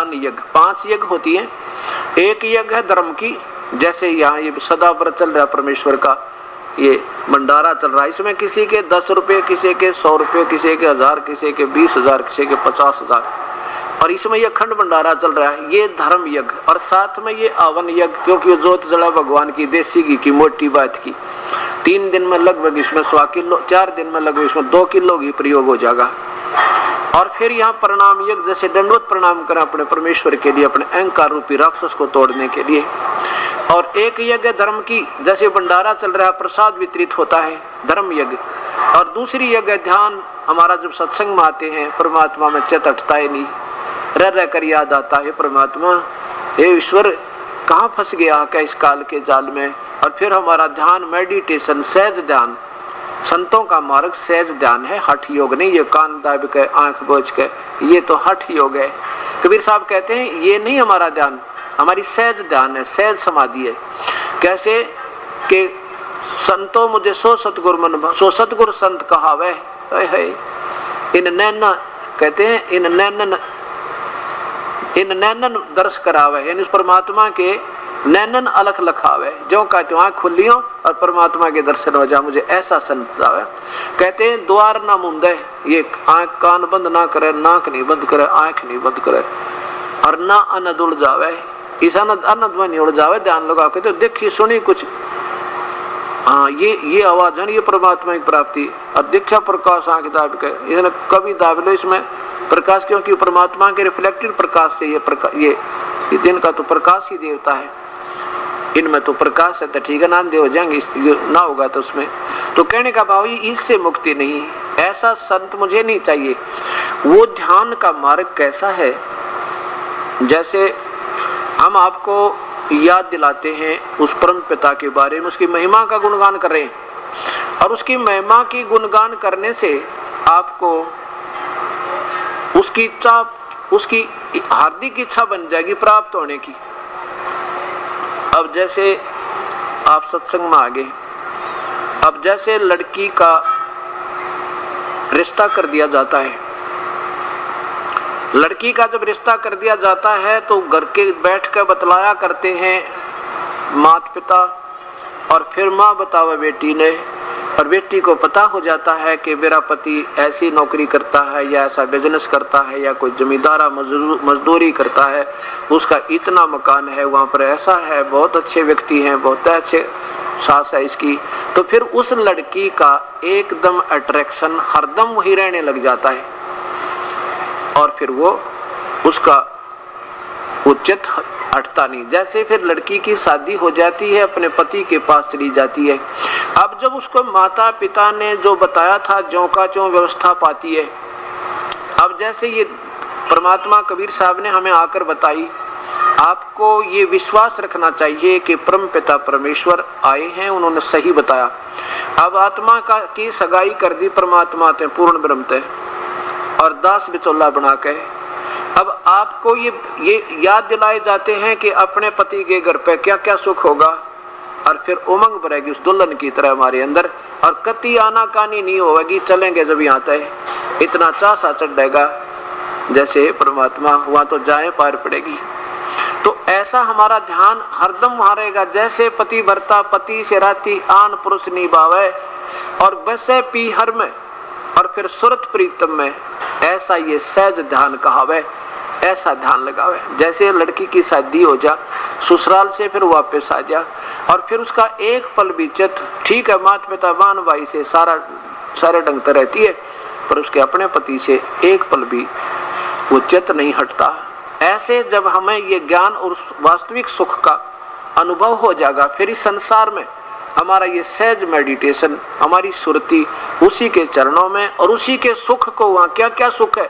ज्ञान यज्ञ, 5 यज्ञ होती है। एक यज्ञ है धर्म की, जैसे यहाँ ये सदा व्रत चल रहा है परमेश्वर का, ये भंडारा चल रहा है, इसमें किसी के 10 रुपये, किसी के 100 रुपये, किसी के 1000, किसी के 20,000, किसी के 50,000, और इसमें ये अखंड भंडारा चल रहा है, ये धर्म यज्ञ। और साथ में ये आवन यज्ञ, क्योंकि जोत जला भगवान की, देसी घी की, मोटी बात की। 3 दिन में लगभग इसमें 100 किलो, 4 दिन में लगभग इसमें 2 किलो घी प्रयोग हो जाएगा। और फिर यहाँ प्रणाम यज्ञ, जैसे दंडवत प्रणाम करें अपने परमेश्वर के लिए, अपने अहंकार रूपी राक्षस को तोड़ने के लिए। और एक यज्ञ धर्म की, जैसे भंडारा चल रहा है, प्रसाद वितरित होता है, धर्म यज्ञ। और दूसरी यज्ञ ध्यान, हमारा जब सत्संग में आते हैं, परमात्मा में चित्त हटता है नहीं, रह कर याद आता है परमात्मा, हे ईश्वर कहाँ फंस गया क्या इस काल के जाल में। और फिर हमारा ध्यान, मेडिटेशन, सहज ध्यान, संतों का मार्ग सहज ध्यान है, हठ योग नहीं। ये कान दाब के, आंख बोझ के, ये तो हठ योग है। कबीर साहब कहते हैं ये नहीं हमारा ध्यान, हमारी सहज ध्यान है, सहज समाधि है। कैसे कि संतो मुझे सो सतगुर मन, सो सतगुर संत कहावे है। इन नैना कहते हैं, इन नैनन दर्श करावे, यानी उस परमात्मा के नैनन अलख लखावे, जो कहते आँख खुलियों और परमात्मा के दर्शन हो जा, मुझे ऐसा संत आवे। कहते हैं द्वार ना मुंदे, ये आँख कान बंद ना करे, नाक नहीं बंद करे, आँख नहीं बंद करे, और ना अनद उड़ जावे, इस अनद में नहीं उड़ जावे, ध्यान लगा के तो देखी सुनी कुछ, हाँ ये आवाज है, ये परमात्मा की प्राप्ति। और देखा प्रकाश आँख दाब के, इसने कभी दाब लो इसमें प्रकाश, क्योंकि परमात्मा के रिफ्लेक्टेड प्रकाश से ये दिन का तो प्रकाश ही देवता है, इनमें तो प्रकाश है, तो ठीक है ना, दे हो जाएंगे, ना होगा तो उसमें। तो कहने का भाव इससे मुक्ति नहीं, ऐसा संत मुझे नहीं चाहिए। वो ध्यान का मार्ग कैसा है, जैसे हम आपको याद दिलाते हैं उस परम पिता के बारे में, उसकी महिमा का गुणगान कर रहे हैं, और उसकी महिमा की गुणगान करने से आपको उसकी इच्छा, उसकी हार्दिक इच्छा बन जाएगी प्राप्त होने की। अब जैसे आप सत्संग में आ गए, अब जैसे लड़की का रिश्ता कर दिया जाता है, लड़की का जब रिश्ता कर दिया जाता है तो घर के बैठ कर बतलाया करते हैं माता पिता, और फिर माँ बतावे बेटी ने, और बेटी को पता हो जाता है कि मेरा पति ऐसी नौकरी करता है, या ऐसा बिजनेस करता है, या कोई जमींदारा मजदूरी करता है, उसका इतना मकान है, वहाँ पर ऐसा है, बहुत अच्छे व्यक्ति हैं, बहुत अच्छे सास है इसकी। तो फिर उस लड़की का एकदम अट्रैक्शन हरदम वही रहने लग जाता है, और फिर वो उसका उचित हटता नहीं। जैसे फिर लड़की की शादी हो जाती है, अपने पति के पास चली जाती है। अब जब उसको माता पिता ने जो बताया था, ज्यों का त्यों व्यवस्था पाती है। अब जैसे ये परमात्मा कबीर साहब ने हमें आकर बताई, आपको ये विश्वास रखना चाहिए कि परम पिता परमेश्वर आए हैं, उन्होंने सही बताया। अब आत्मा का की सगाई कर दी परमात्मा ते पूर्ण ब्रह्म ते, और दास बिचौला बना के। अब आपको ये याद दिलाए जाते हैं कि अपने पति के घर पे क्या क्या सुख होगा, और फिर उमंग भरेगी उस दुल्हन की तरह हमारे अंदर, और कति आनाकानी नहीं होगी, चलेंगे जब यहाँ तक इतना चासा चढ़ेगा, जैसे परमात्मा वहाँ तो जाए पार पड़ेगी। तो ऐसा हमारा ध्यान हरदम वहाँ रहेगा, जैसे पति भरता पति से राती आन पुरुष निभावे, और वैसे पी हर में, और फिर सुरत प्रीतम में, ऐसा ये सहज ध्यान कहावे, ऐसा ध्यान लगावे। जैसे लड़की की शादी हो जा, ससुराल से फिर वापस आ जा, और फिर उसका एक पल भी चित, ठीक है माता पिता बहन भाई से सारे ढंग तो रहती है, पर उसके अपने पति से एक पल भी वो चित नहीं हटता। ऐसे जब हमें ये ज्ञान और वास्तविक सुख का अनुभव हो जाएगा, फिर इस संसार में हमारा ये सहज मेडिटेशन, हमारी सुरती उसी के चरणों में, और उसी के सुख को, वहाँ क्या क्या सुख है,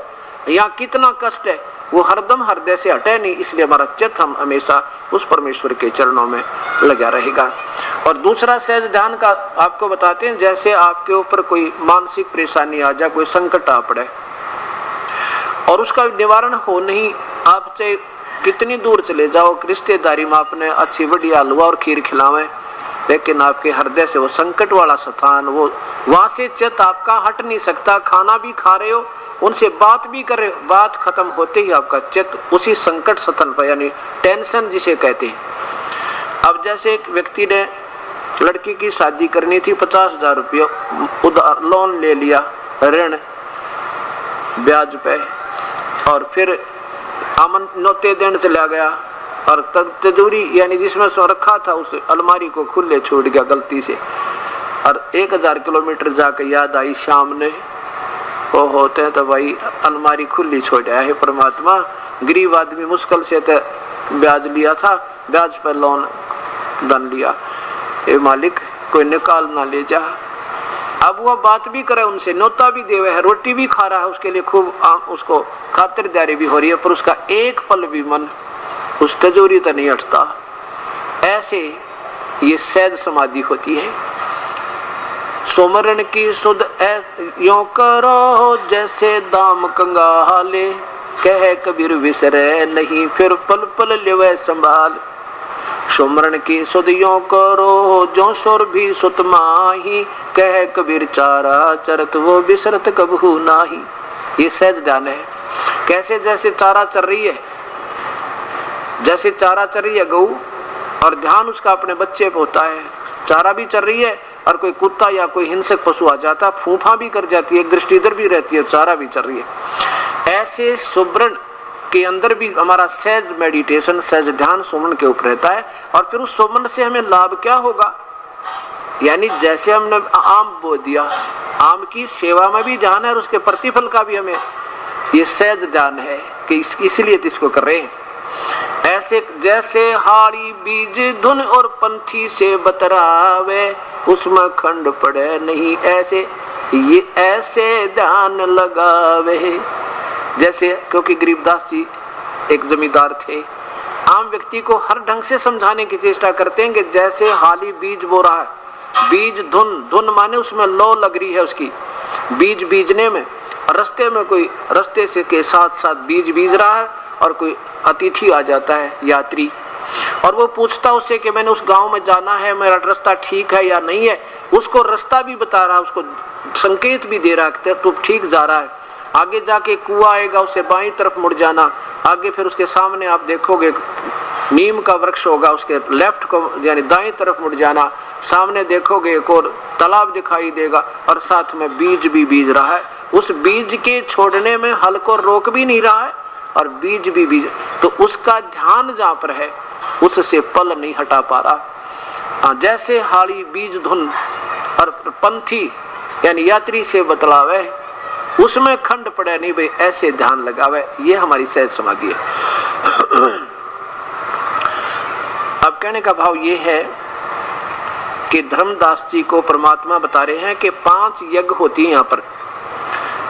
यहाँ कितना कष्ट है, वो हरदम हृदय से हटे नहीं। इसलिए हमारा चित्त हम हमेशा उस परमेश्वर के चरणों में लगा रहेगा। और दूसरा सहज ध्यान का आपको बताते हैं, जैसे आपके ऊपर कोई मानसिक परेशानी आ जाए, कोई संकट आ पड़े, और उसका निवारण हो नहीं, आप चाहे कितनी दूर चले जाओ, रिश्तेदारी में आपने अच्छी बढ़िया हलवा और खीर खिलावे, लेकिन आपके हृदय से वो संकट वाला स्थान, वो वहां से चित्त आपका हट नहीं सकता। खाना भी खा रहे हो, उनसे बात भी करे, बात खत्म होते ही आपका चित्त उसी संकट सतन पर, यानी टेंशन जिसे कहते हैं। अब जैसे एक व्यक्ति ने लड़की की शादी करनी थी, 50,000 रुपये उधार लोन ले लिया, ऋण ब्याज पे, और फिर नौते देने चला गया और तिजोरी यानी जिसमें सो रखा था उस अलमारी को खुले छोड़ गया गलती से, और 1000 किलोमीटर जाकर याद आई शाम ने, वो होते हैं तो भाई अलमारी खुली छोड़ा है। परमात्मा, गरीब आदमी मुश्किल से तो ब्याज लिया था, ब्याज पर लोन बन लिया, ए मालिक कोई निकाल ना ले जा। अब वो बात भी करे उनसे, न्योता भी देवे है, रोटी भी खा रहा है, उसके लिए खूब उसको खातिरदारी भी हो रही है, पर उसका एक पल भी मन उस तिजोरी तो नहीं हटता। ऐसे ये सहज समाधि होती है। सुमरन की सुध यों करो जैसे दाम कंगाले, कह कबीर विसरे नहीं फिर पल पल लेवे संभाल। सुमरन की सुध यों करो जो सुर भी सुत माही, कह कबीर चारा चरत वो बिसरत कबहू नाही। ये सहज ध्यान है। कैसे? जैसे चारा चर रही है, जैसे चारा चर रही है गऊ, और ध्यान उसका अपने बच्चे पे होता है। चारा भी चर रही है और कोई कुत्ता या कोई हिंसक पशु आ जाता है, फूफा भी कर जाती है, एक दृष्टि इधर भी रहती है, चारा भी चल रही है। ऐसे सुमरन के अंदर भी हमारा सहज मेडिटेशन, सहज ध्यान सुमरन के ऊपर रहता है। और फिर उस सुमरन से हमें लाभ क्या होगा? यानी जैसे हमने आम बो दिया, आम की सेवा में भी ध्यान है और उसके प्रतिफल का भी हमें ये सहज ध्यान है कि इसलिए तो इसको कर रहे हैं। ऐसे जैसे हाड़ी बीज धुन और पंथी से बतरावे, उसमें खंड पड़े नहीं ऐसे, ये ऐसे ध्यान लगावे। जैसे क्योंकि गरीबदास जी एक जमींदार थे, आम व्यक्ति को हर ढंग से समझाने की चेष्टा करते हैं कि जैसे हाली बीज बो रहा है, बीज धुन, धुन माने उसमें लो लग रही है उसकी, बीज बीजने में, रास्ते में कोई रास्ते से के साथ साथ बीज बीज रहा है और कोई अतिथि आ जाता है, यात्री, और वो पूछता उससे कि मैंने उस गांव में जाना है, मेरा रास्ता ठीक है या नहीं है। उसको रास्ता भी बता रहा है, उसको संकेत भी दे रहा है तू ठीक जा रहा है। आगे जाके कुआं आएगा, उससे बाईं तरफ मुड़ जाना, आगे फिर उसके सामने आप देखोगे नीम का वृक्ष होगा, उसके लेफ्ट को यानी दाईं तरफ मुड़ जाना, सामने देखोगे एक और तालाब दिखाई देगा और साथ में बीज भी बीज रहा है। उस बीज के छोड़ने में हल को रोक भी नहीं रहा है और बीज भी बीज, तो उसका ध्यान जहाँ पर है उससे पल नहीं हटा पा रहा। जैसे हाड़ी बीज धुन और पंथी यानी यात्री से बतलावे, उसमें खंड पड़े नहीं भाई, ऐसे ध्यान लगावे। ये हमारी सहज समाधि है। अब कहने का भाव ये है कि धर्मदास जी को परमात्मा बता रहे हैं कि 5 यज्ञ होती है यहाँ पर।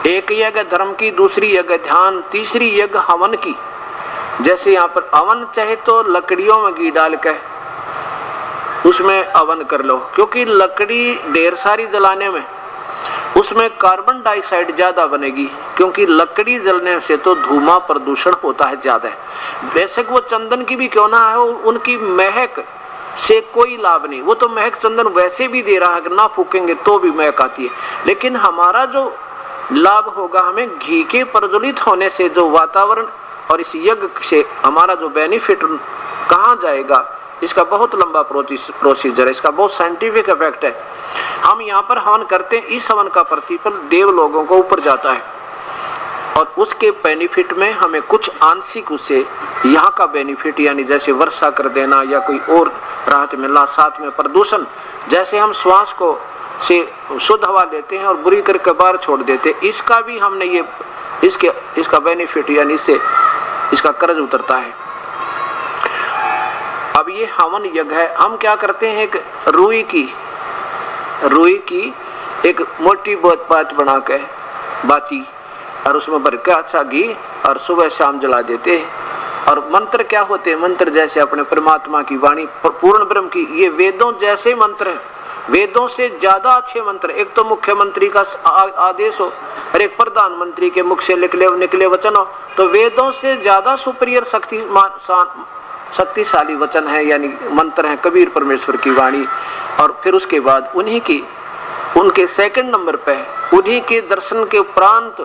एक यज्ञ धर्म की, दूसरी यज्ञ ध्यान, तीसरी यज्ञ हवन की। जैसे यहाँ पर हवन चाहे तो लकड़ियों में घी डाल के उसमें हवन कर लो, क्योंकि लकड़ी ढेर सारी जलाने में उसमें कार्बन डाइऑक्साइड ज्यादा बनेगी, क्योंकि लकड़ी जलने से तो धुआं प्रदूषण होता है ज्यादा। बेशक वो चंदन की भी क्यों ना है, उनकी महक से कोई लाभ नहीं, वो तो महक चंदन वैसे भी दे रहा है, अगर ना फूकेंगे तो भी महक आती है। लेकिन हमारा जो लाभ होगा, हमें घी के प्रज्वलित होने से जो वातावरण और इस यज्ञ से हमारा जो बेनिफिट कहाँ जाएगा, इसका बहुत लंबा प्रोसीजर है, इसका बहुत साइंटिफिक इफेक्ट है। हम यहाँ पर हवन करते हैं, इस हवन का प्रतिफल देव लोगों को ऊपर जाता है और उसके बेनिफिट में हमें कुछ आंशिक उससे यहाँ का बेनिफिट, यानी जैसे वर्षा कर देना या कोई और राहत मिलना, साथ में प्रदूषण, जैसे हम श्वास को से शुद्ध हवा लेते हैं और बुरी करके बाहर छोड़ देते हैं, इसका भी हमने ये इसका बेनिफिट यानी इससे इसका कर्ज उतरता है। अब ये हवन यज्ञ है। हम क्या करते हैं, एक रुई की एक मोटी बात बना के बाती और उसमें भर के अच्छा घी और सुबह शाम जला देते हैं। और मंत्र क्या होते हैं, मंत्र जैसे अपने परमात्मा की वाणी, पूर्ण ब्रह्म की, ये वेदों जैसे मंत्र हैं, वेदों से ज्यादा अच्छे मंत्र। एक तो मुख्यमंत्री का आदेश हो और एक प्रधानमंत्री के मुख से निकले वचन हो, तो वेदों से ज्यादा सुपीरियर शक्तिशाली वचन है, यानी मंत्र है कबीर परमेश्वर की वाणी। और फिर उसके बाद उनके सेकंड नंबर पे, उन्हीं के दर्शन के उपरांत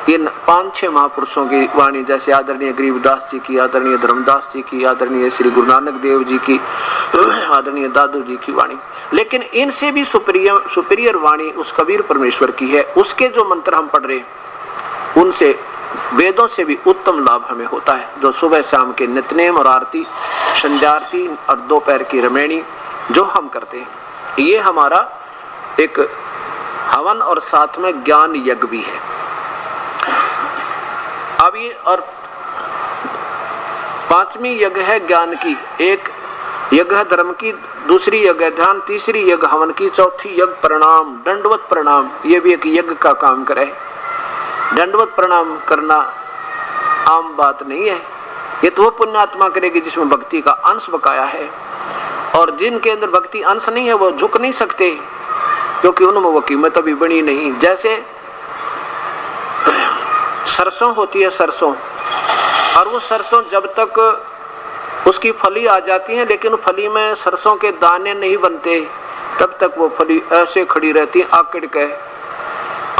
ये 5-6 महापुरुषों की वाणी, जैसे आदरणीय गरीबदास जी की, आदरणीय धर्मदास जी की, आदरणीय श्री गुरु नानक देव जी की, आदरणीय दादू जी की वाणी। लेकिन इनसे भी सुपीरियर वाणी उस कबीर परमेश्वर की है। उसके जो मंत्र हम पढ़ रहे हैं उनसे, वेदों से भी उत्तम लाभ हमें होता है। जो सुबह शाम के नित्यनेम और आरती, संध्या आरती और दोपहर की रमैणी जो हम करते हैं, ये हमारा एक हवन और साथ में ज्ञान यज्ञ भी है। अब ये और 5वीं यज्ञ है ज्ञान की, एक यज्ञ है धर्म की, दूसरी यज्ञ है ध्यान, तीसरी यज्ञ हवन की, चौथी यज्ञ प्रणाम, दंडवत प्रणाम। ये भी एक यज्ञ का काम करे। दंडवत प्रणाम करना आम बात नहीं है। ये तो वो पुण्यात्मा करेगी जिसमें भक्ति का अंश बकाया है, और जिनके अंदर भक्ति अंश नहीं है वो झुक नहीं सकते, क्योंकि उनमें वो कीमत अभी बनी नहीं। जैसे सरसों होती है, सरसों, और वो सरसों जब तक उसकी फली आ जाती है, लेकिन फली में सरसों के दाने नहीं बनते, तब तक वो फली ऐसे खड़ी रहती है आकड़ के।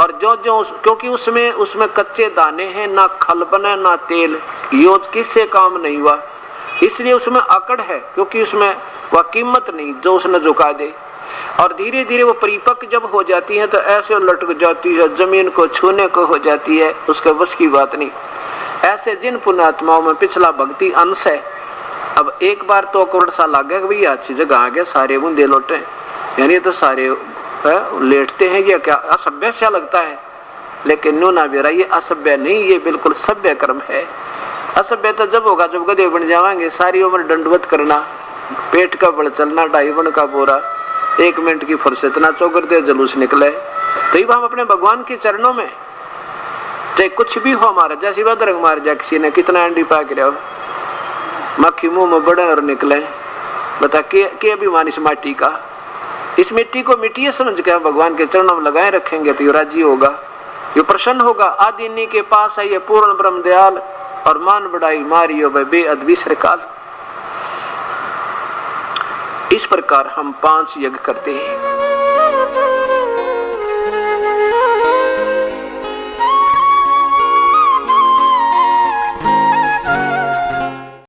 और जो क्योंकि उसमें कच्चे दाने हैं, ना खल बने ना तेल, योज किससे काम नहीं हुआ, इसलिए उसमें अकड़ है, क्योंकि उसमें वह कीमत नहीं जो उसने झुका दे। और धीरे धीरे वो परिपक्व जब हो जाती है तो ऐसे लटक जाती है, जमीन को छूने को हो जाती है, उसके बस की बात नहीं। ऐसे जिन पुण्यात्माओं में पिछला भक्ति अंश है, अब एक बार तो अकड़ सा लगे भाई अच्छी जगह आ गए, सारे बूंदे लौटे, यानी तो सारे लेटते हैं, ये क्या असभ्य सा लगता है। लेकिन नो ना बेरा, ये असभ्य नहीं, ये बिल्कुल सभ्य कर्म है। असभ्य तो जब होगा जब गधे बन जावांगे, सारी उम्र दंडवत करना, पेट का बल चलना, 2.5 बन का बोरा, 1 मिनट की फुर्सत ना चौकर दे जुलूस निकले। तो हम अपने भगवान के चरणों में, चाहे कुछ भी हो हमारा, जैसी बदरंग मार जाए किसी ने, कितना अंडी पाक रहे हो, मक्खी मुंह में बढ़े और निकले, बता के अभिमान इस माटी का। इस मिट्टी को मिट्टी समझ के भगवान के चरणों में लगाए रखेंगे तो ये राजी होगा, ये प्रसन्न होगा। आदि इन्हीं के पास है ये पूर्ण ब्रह्म दयाल, और मान बढ़ाई मारियो बेअद विसर काल। इस प्रकार हम 5 यज्ञ करते हैं।